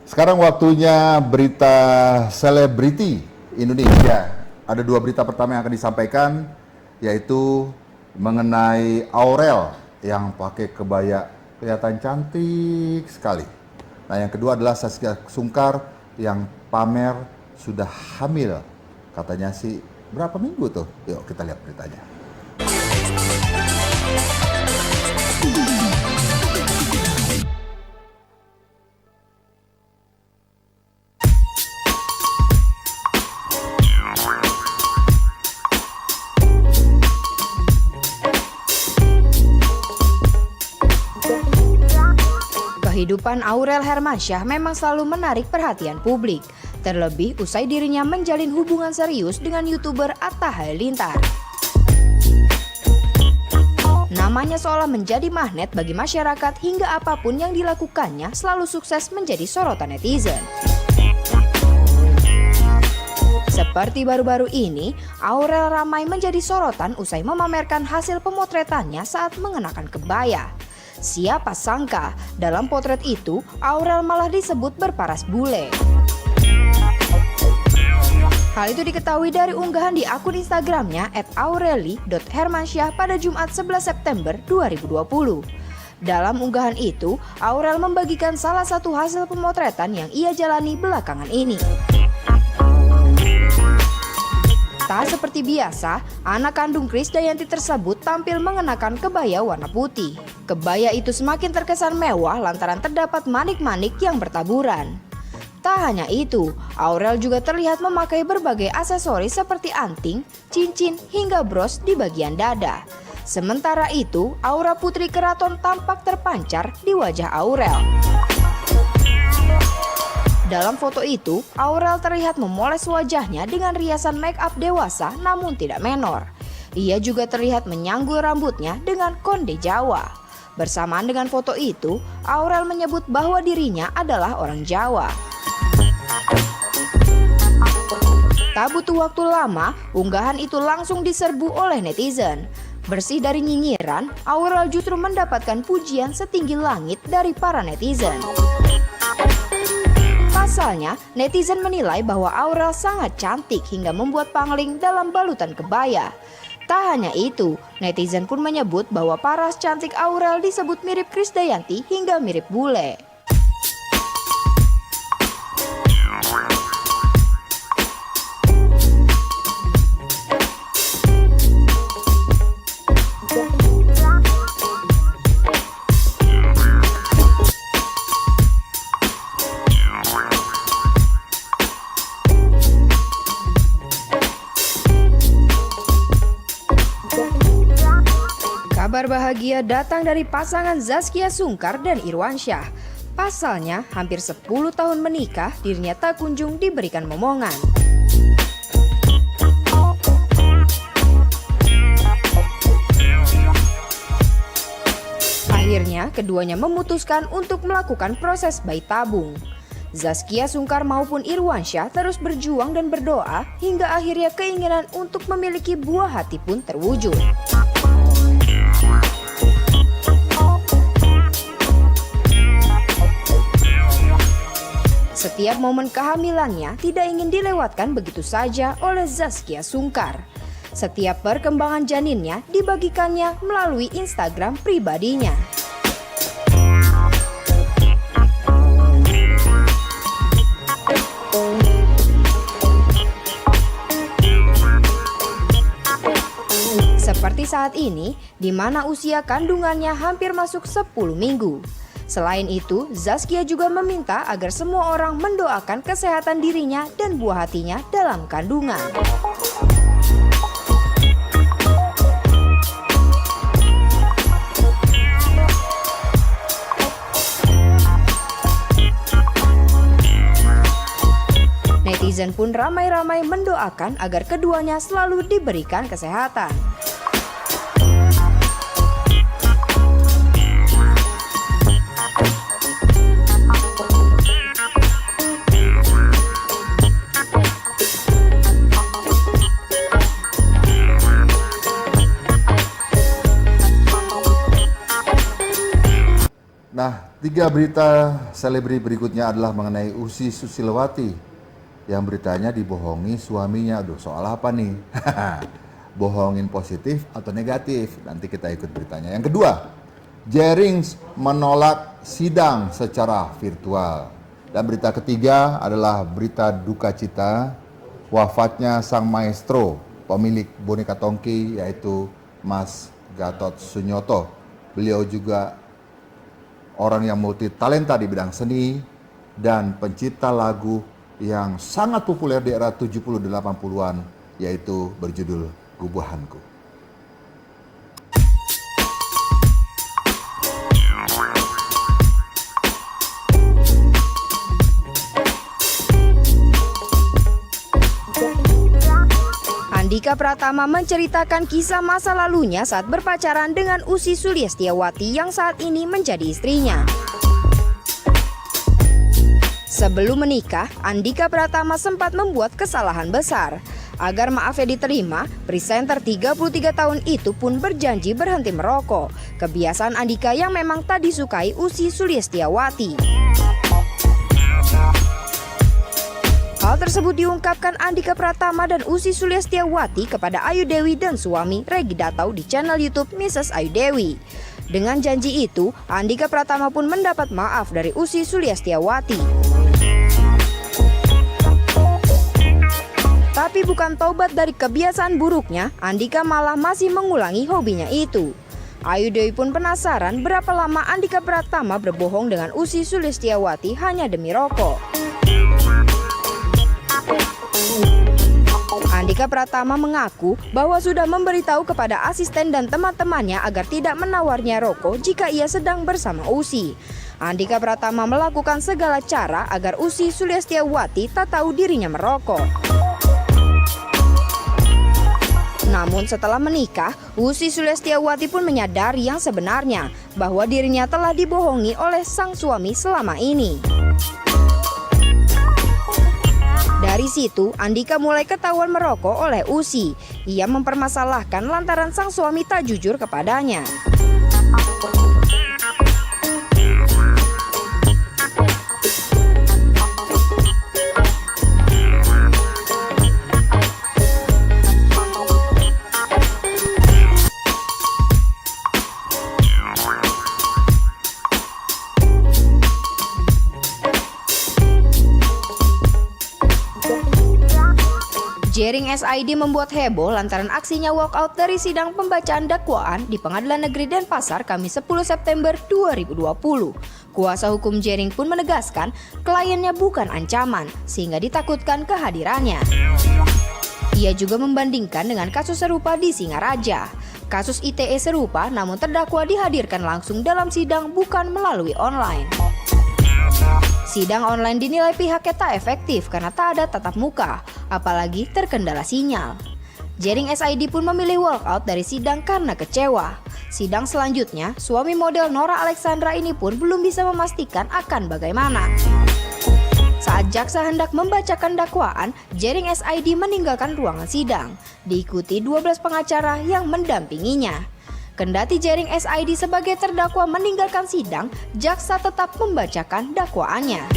Sekarang waktunya berita selebriti Indonesia. Ada dua berita pertama yang akan disampaikan, yaitu mengenai Aurel yang pakai kebaya kelihatan cantik sekali. Nah, yang kedua adalah Zaskia Sungkar yang pamer sudah hamil. Katanya sih berapa minggu tuh? Yuk kita lihat beritanya. Kehidupan Aurel Hermansyah memang selalu menarik perhatian publik, terlebih usai dirinya menjalin hubungan serius dengan YouTuber Atta Halilintar. Namanya seolah menjadi magnet bagi masyarakat hingga apapun yang dilakukannya selalu sukses menjadi sorotan netizen. Seperti baru-baru ini, Aurel ramai menjadi sorotan usai memamerkan hasil pemotretannya saat mengenakan kebaya. Siapa sangka, dalam potret itu, Aurel malah disebut berparas bule. Hal itu diketahui dari unggahan di akun Instagramnya @aureli.hermansyah pada Jumat 11 September 2020. Dalam unggahan itu, Aurel membagikan salah satu hasil pemotretan yang ia jalani belakangan ini. Tak seperti biasa, anak kandung Krisdayanti tersebut tampil mengenakan kebaya warna putih. Kebaya itu semakin terkesan mewah lantaran terdapat manik-manik yang bertaburan. Tak hanya itu, Aurel juga terlihat memakai berbagai aksesoris seperti anting, cincin, hingga bros di bagian dada. Sementara itu, aura putri keraton tampak terpancar di wajah Aurel. Dalam foto itu, Aurel terlihat memoles wajahnya dengan riasan make up dewasa namun tidak menor. Ia juga terlihat menyanggul rambutnya dengan konde Jawa. Bersamaan dengan foto itu, Aurel menyebut bahwa dirinya adalah orang Jawa. Tak butuh waktu lama, unggahan itu langsung diserbu oleh netizen. Bersih dari nyinyiran, Aurel justru mendapatkan pujian setinggi langit dari para netizen. Pasalnya, netizen menilai bahwa Aurel sangat cantik hingga membuat pangling dalam balutan kebaya. Tak hanya itu, netizen pun menyebut bahwa paras cantik Aurel disebut mirip Krisdayanti hingga mirip bule. Kabar bahagia datang dari pasangan Zaskia Sungkar dan Irwansyah. Pasalnya, hampir 10 tahun menikah, dirinya tak kunjung diberikan momongan. Akhirnya, keduanya memutuskan untuk melakukan proses bayi tabung. Zaskia Sungkar maupun Irwansyah terus berjuang dan berdoa hingga akhirnya keinginan untuk memiliki buah hati pun terwujud. Setiap momen kehamilannya tidak ingin dilewatkan begitu saja oleh Zaskia Sungkar. Setiap perkembangan janinnya dibagikannya melalui Instagram pribadinya. Seperti saat ini, di mana usia kandungannya hampir masuk 10 minggu. Selain itu, Zaskia juga meminta agar semua orang mendoakan kesehatan dirinya dan buah hatinya dalam kandungan. Netizen pun ramai-ramai mendoakan agar keduanya selalu diberikan kesehatan. Nah, 3 berita selebriti berikutnya adalah mengenai Ussy Susilowati yang beritanya dibohongi suaminya. Aduh, soal apa nih? Bohongin positif atau negatif? Nanti kita ikut beritanya. Yang kedua, Jerings menolak sidang secara virtual. Dan berita ketiga adalah berita duka cita wafatnya sang maestro, pemilik boneka Tongki, yaitu Mas Gatot Sunyoto. Beliau juga orang yang multi talenta di bidang seni dan pencipta lagu yang sangat populer di era 70 80-an, yaitu berjudul Gubahanku. Andika Pratama menceritakan kisah masa lalunya saat berpacaran dengan Ussy Sulistyawati yang saat ini menjadi istrinya. Sebelum menikah, Andika Pratama sempat membuat kesalahan besar. Agar maafnya diterima, presenter 33 tahun itu pun berjanji berhenti merokok. Kebiasaan Andika yang memang tak disukai Ussy Sulistyawati. Hal tersebut diungkapkan Andika Pratama dan Ussy Sulistyawati kepada Ayu Dewi dan suami Regi Datau di channel YouTube Mrs. Ayu Dewi. Dengan janji itu, Andika Pratama pun mendapat maaf dari Ussy Sulistyawati. Tapi bukan taubat dari kebiasaan buruknya, Andika malah masih mengulangi hobinya itu. Ayu Dewi pun penasaran berapa lama Andika Pratama berbohong dengan Ussy Sulistyawati hanya demi rokok. Andika Pratama mengaku bahwa sudah memberitahu kepada asisten dan teman-temannya agar tidak menawarnya rokok jika ia sedang bersama Ussy. Andika Pratama melakukan segala cara agar Ussy Sulistyawati tak tahu dirinya merokok. Namun setelah menikah, Ussy Sulistyawati pun menyadari yang sebenarnya bahwa dirinya telah dibohongi oleh sang suami selama ini. Dari situ, Andika mulai ketahuan merokok oleh Ussy. Ia mempermasalahkan lantaran sang suami tak jujur kepadanya. Jering SID membuat heboh lantaran aksinya walkout dari sidang pembacaan dakwaan di Pengadilan Negeri Denpasar Kamis 10 September 2020. Kuasa hukum Jering pun menegaskan kliennya bukan ancaman sehingga ditakutkan kehadirannya. Ia juga membandingkan dengan kasus serupa di Singaraja. Kasus ITE serupa namun terdakwa dihadirkan langsung dalam sidang bukan melalui online. Sidang online dinilai pihaknya tak efektif karena tak ada tatap muka, apalagi terkendala sinyal. Jering SID pun memilih walkout dari sidang karena kecewa. Sidang selanjutnya, suami model Nora Alexandra ini pun belum bisa memastikan akan bagaimana. Saat jaksa hendak membacakan dakwaan, Jering SID meninggalkan ruangan sidang, diikuti 12 pengacara yang mendampinginya. Kendati Jering SID sebagai terdakwa meninggalkan sidang, jaksa tetap membacakan dakwaannya.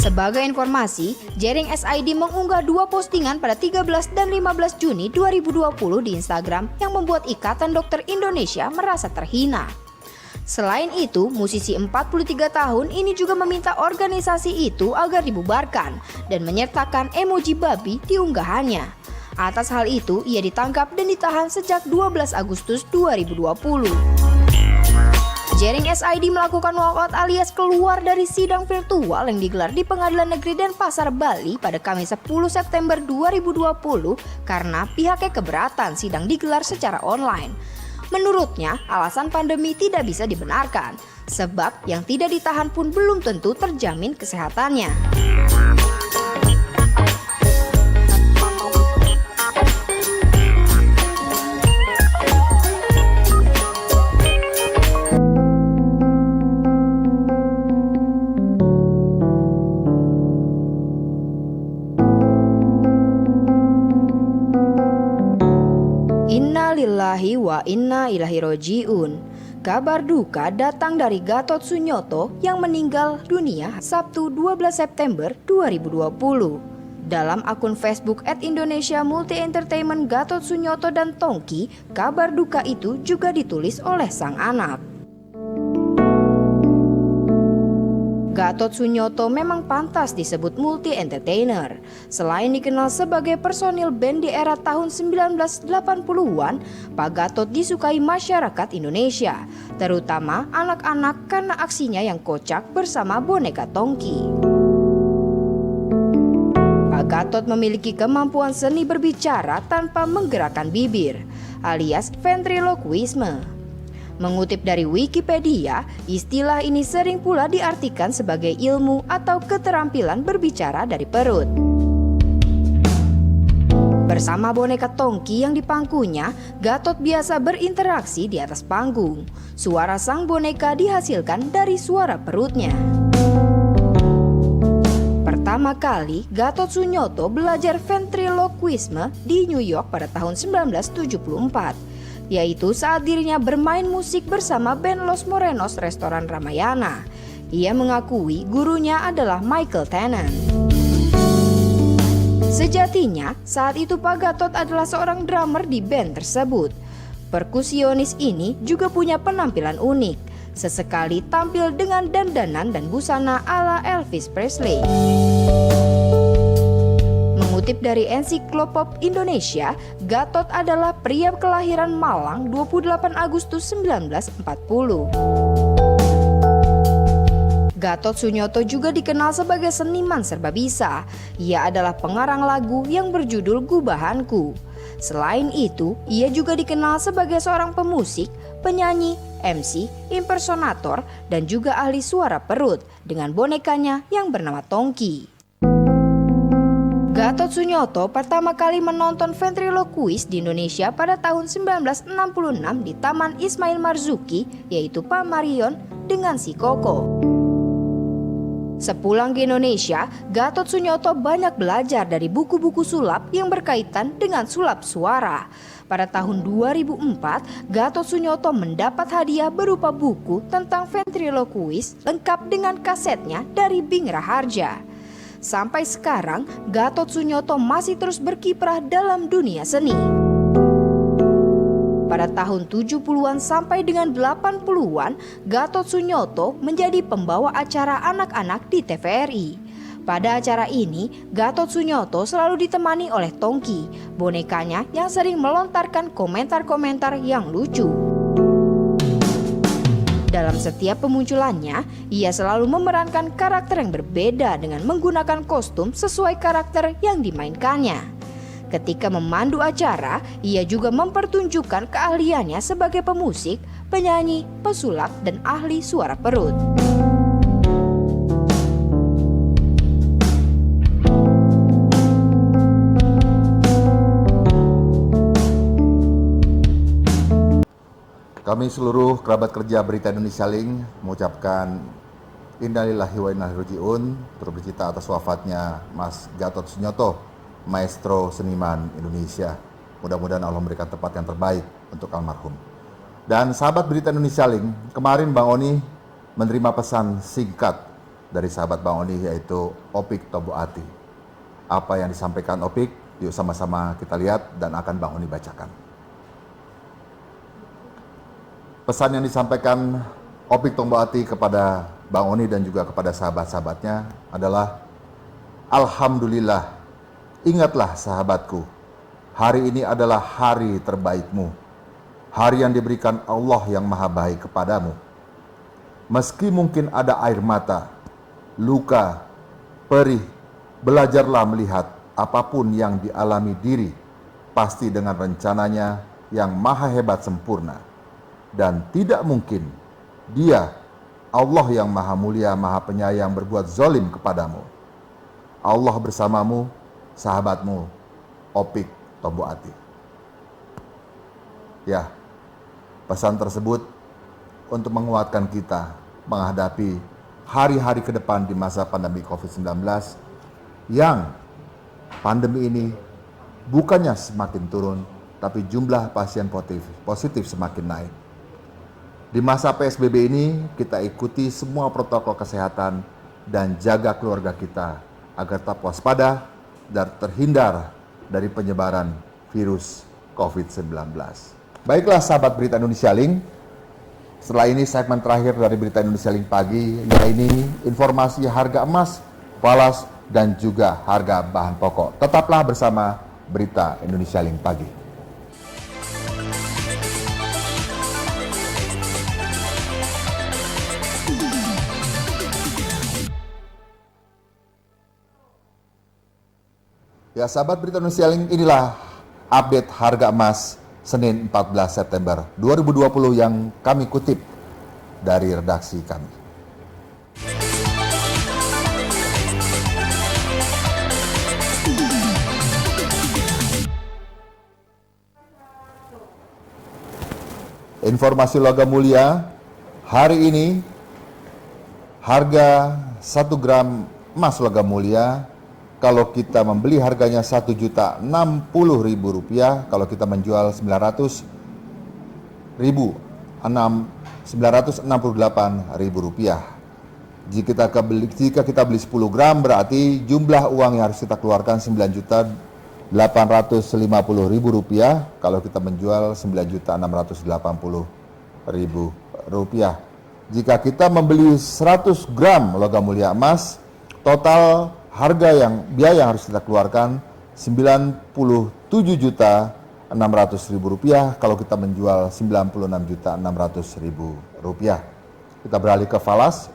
Sebagai informasi, Jering SID mengunggah 2 postingan pada 13 dan 15 Juni 2020 di Instagram yang membuat Ikatan Dokter Indonesia merasa terhina. Selain itu, musisi 43 tahun ini juga meminta organisasi itu agar dibubarkan dan menyertakan emoji babi di unggahannya. Atas hal itu, ia ditangkap dan ditahan sejak 12 Agustus 2020. Jering SID melakukan walkout alias keluar dari sidang virtual yang digelar di Pengadilan Negeri Denpasar, Bali pada Kamis 10 September 2020 karena pihaknya keberatan sidang digelar secara online. Menurutnya, alasan pandemi tidak bisa dibenarkan, sebab yang tidak ditahan pun belum tentu terjamin kesehatannya. Innalillahi wa inna ilaihi roji'un. Kabar duka datang dari Gatot Sunyoto yang meninggal dunia Sabtu 12 September 2020. Dalam akun Facebook @Indonesia Multi Entertainment Gatot Sunyoto dan Tongki, kabar duka itu juga ditulis oleh sang anak. Gatot Sunyoto memang pantas disebut multi entertainer. Selain dikenal sebagai personil band di era tahun 1980-an, Pak Gatot disukai masyarakat Indonesia, terutama anak-anak karena aksinya yang kocak bersama boneka Tongki. Pak Gatot memiliki kemampuan seni berbicara tanpa menggerakkan bibir, alias ventriloquisme. Mengutip dari Wikipedia, istilah ini sering pula diartikan sebagai ilmu atau keterampilan berbicara dari perut. Bersama boneka Tongki yang dipangkunya, Gatot biasa berinteraksi di atas panggung. Suara sang boneka dihasilkan dari suara perutnya. Pertama kali, Gatot Sunyoto belajar ventriloquisme di New York pada tahun 1974. Yaitu saat dirinya bermain musik bersama band Los Morenos Restoran Ramayana. Ia mengakui gurunya adalah Michael Tannen. Sejatinya, saat itu Pak Gatot adalah seorang drummer di band tersebut. Perkusionis ini juga punya penampilan unik. Sesekali tampil dengan dandanan dan busana ala Elvis Presley. Mengutip dari Ensiklopop Indonesia, Gatot adalah pria kelahiran Malang 28 Agustus 1940. Gatot Sunyoto juga dikenal sebagai seniman serba bisa. Ia adalah pengarang lagu yang berjudul Gubahanku. Selain itu, ia juga dikenal sebagai seorang pemusik, penyanyi, MC, impersonator, dan juga ahli suara perut dengan bonekanya yang bernama Tongki. Gatot Sunyoto pertama kali menonton ventriloquist di Indonesia pada tahun 1966 di Taman Ismail Marzuki, yaitu Pak Marion dengan si Koko. Sepulang ke Indonesia, Gatot Sunyoto banyak belajar dari buku-buku sulap yang berkaitan dengan sulap suara. Pada tahun 2004, Gatot Sunyoto mendapat hadiah berupa buku tentang ventriloquist lengkap dengan kasetnya dari Bing Raharja. Sampai sekarang, Gatot Sunyoto masih terus berkiprah dalam dunia seni. Pada tahun 70-an sampai dengan 80-an, Gatot Sunyoto menjadi pembawa acara anak-anak di TVRI. Pada acara ini, Gatot Sunyoto selalu ditemani oleh Tongki, bonekanya yang sering melontarkan komentar-komentar yang lucu. Dalam setiap pemunculannya, ia selalu memerankan karakter yang berbeda dengan menggunakan kostum sesuai karakter yang dimainkannya. Ketika memandu acara, ia juga mempertunjukkan keahliannya sebagai pemusik, penyanyi, pesulap, dan ahli suara perut. Kami seluruh kerabat kerja Berita Indonesia Link mengucapkan innalillahi wa inna ilaihi raji'un, turut berduka atas wafatnya Mas Gatot Sunyoto, maestro seniman Indonesia. Mudah-mudahan Allah memberikan tempat yang terbaik untuk almarhum. Dan sahabat Berita Indonesia Link, kemarin Bang Oni menerima pesan singkat dari sahabat Bang Oni, yaitu Opik Toboati. Apa yang disampaikan Opik? Yuk sama-sama kita lihat dan akan Bang Oni bacakan. Pesan yang disampaikan Opik Toboati kepada Bang Oni dan juga kepada sahabat-sahabatnya adalah, Alhamdulillah, ingatlah sahabatku, hari ini adalah hari terbaikmu, hari yang diberikan Allah yang maha baik kepadamu. Meski mungkin ada air mata, luka, perih, belajarlah melihat apapun yang dialami diri, pasti dengan rencananya yang maha hebat sempurna. Dan tidak mungkin Dia, Allah yang maha mulia, maha penyayang, berbuat zalim kepadamu. Allah bersamamu, sahabatmu, Opik Toboati. Ya, pesan tersebut untuk menguatkan kita menghadapi hari-hari ke depan di masa pandemi COVID-19, yang pandemi ini bukannya semakin turun, tapi jumlah pasien positif semakin naik. Di masa PSBB ini, kita ikuti semua protokol kesehatan dan jaga keluarga kita agar tetap waspada dan terhindar dari penyebaran virus COVID-19. Baiklah sahabat Berita Indonesia Link, setelah ini segmen terakhir dari Berita Indonesia Link pagi, yaitu informasi harga emas, falas, dan juga harga bahan pokok. Tetaplah bersama Berita Indonesia Link pagi. Ya sahabat Berita Indonesia Link, inilah update harga emas Senin 14 September 2020 yang kami kutip dari redaksi kami. Informasi logam mulia, hari ini harga 1 gram emas logam mulia kalau kita membeli harganya Rp1.060.000, kalau kita menjual Rp968.000. Jika kita beli 10 gram berarti jumlah uang yang harus kita keluarkan Rp9.850.000, kalau kita menjual Rp9.680.000. Jika kita membeli 100 gram logam mulia emas, total biaya yang harus kita keluarkan Rp97.600.000, kalau kita menjual Rp96.600.000. Kita beralih ke falas.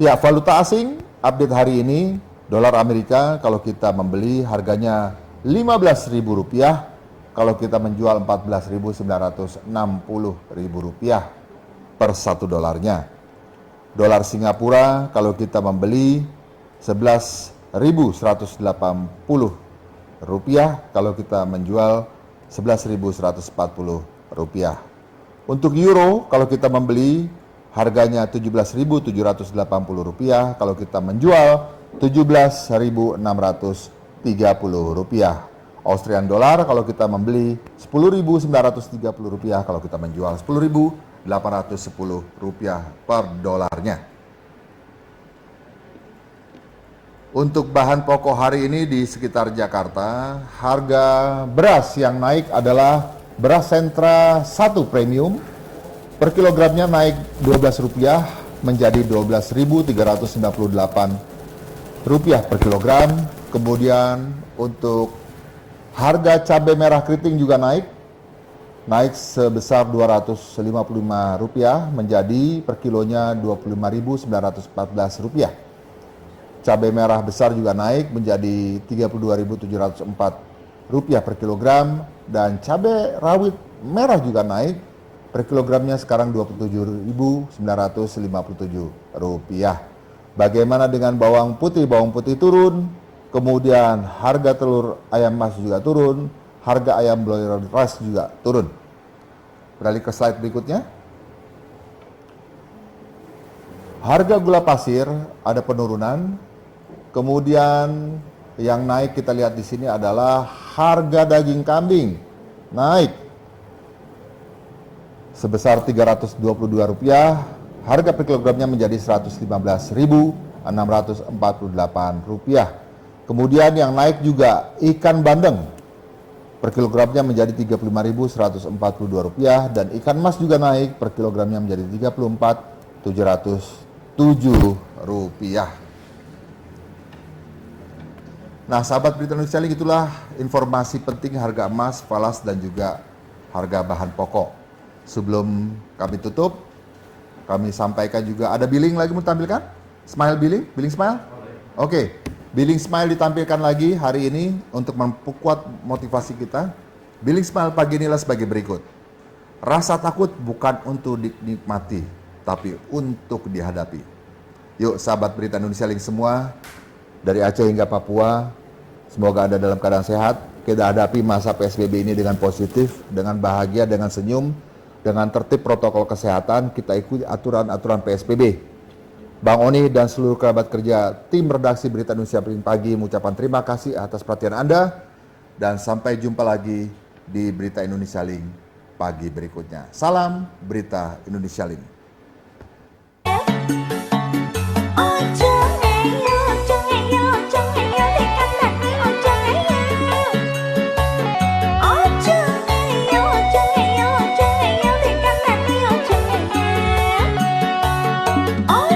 Ya, valuta asing update hari ini, dolar Amerika kalau kita membeli harganya Rp15.000, kalau kita menjual Rp14.960.000 per 1 dolarnya. Dolar Singapura kalau kita membeli Rp11.180, kalau kita menjual Rp11.140. Untuk euro kalau kita membeli harganya Rp17.780, kalau kita menjual Rp17.630. Australian dollar kalau kita membeli Rp10.930, kalau kita menjual Rp10.810 per dolarnya. Untuk bahan pokok hari ini di sekitar Jakarta, harga beras yang naik adalah beras sentra 1 premium, per kilogramnya naik Rp12 menjadi Rp12.398 per kilogram. Kemudian untuk harga cabai merah keriting juga naik sebesar Rp255 menjadi per kilonya Rp25.914. Cabai merah besar juga naik menjadi Rp32.704 per kilogram, dan cabai rawit merah juga naik, per kilogramnya sekarang Rp27.957. Bagaimana dengan bawang putih? Bawang putih turun, kemudian harga telur ayam mas juga turun, harga ayam broiler rice juga turun. Beralih ke slide berikutnya. Harga gula pasir ada penurunan. Kemudian yang naik kita lihat di sini adalah harga daging kambing naik sebesar Rp322, harga per kilogramnya menjadi Rp115.648. Kemudian yang naik juga ikan bandeng, per kilogramnya menjadi Rp35.142, dan ikan mas juga naik, per kilogramnya menjadi Rp34.707. Nah, sahabat Berita Indonesia Link, itulah informasi penting harga emas, falas, dan juga harga bahan pokok. Sebelum kami tutup, kami sampaikan juga ada billing lagi mau tampilkan? Smile billing smile? Oke, billing smile ditampilkan lagi hari ini untuk memperkuat motivasi kita. Billing smile pagi inilah sebagai berikut. Rasa takut bukan untuk dinikmati, tapi untuk dihadapi. Yuk sahabat Berita Indonesia Link semua, dari Aceh hingga Papua, semoga Anda dalam keadaan sehat. Kita hadapi masa PSBB ini dengan positif, dengan bahagia, dengan senyum, dengan tertib protokol kesehatan. Kita ikuti aturan-aturan PSBB. Bang Oni dan seluruh kerabat kerja tim redaksi Berita Indonesia Pagi mengucapkan terima kasih atas perhatian Anda, dan sampai jumpa lagi di Berita Indonesia Link pagi berikutnya. Salam Berita Indonesia Link. Oh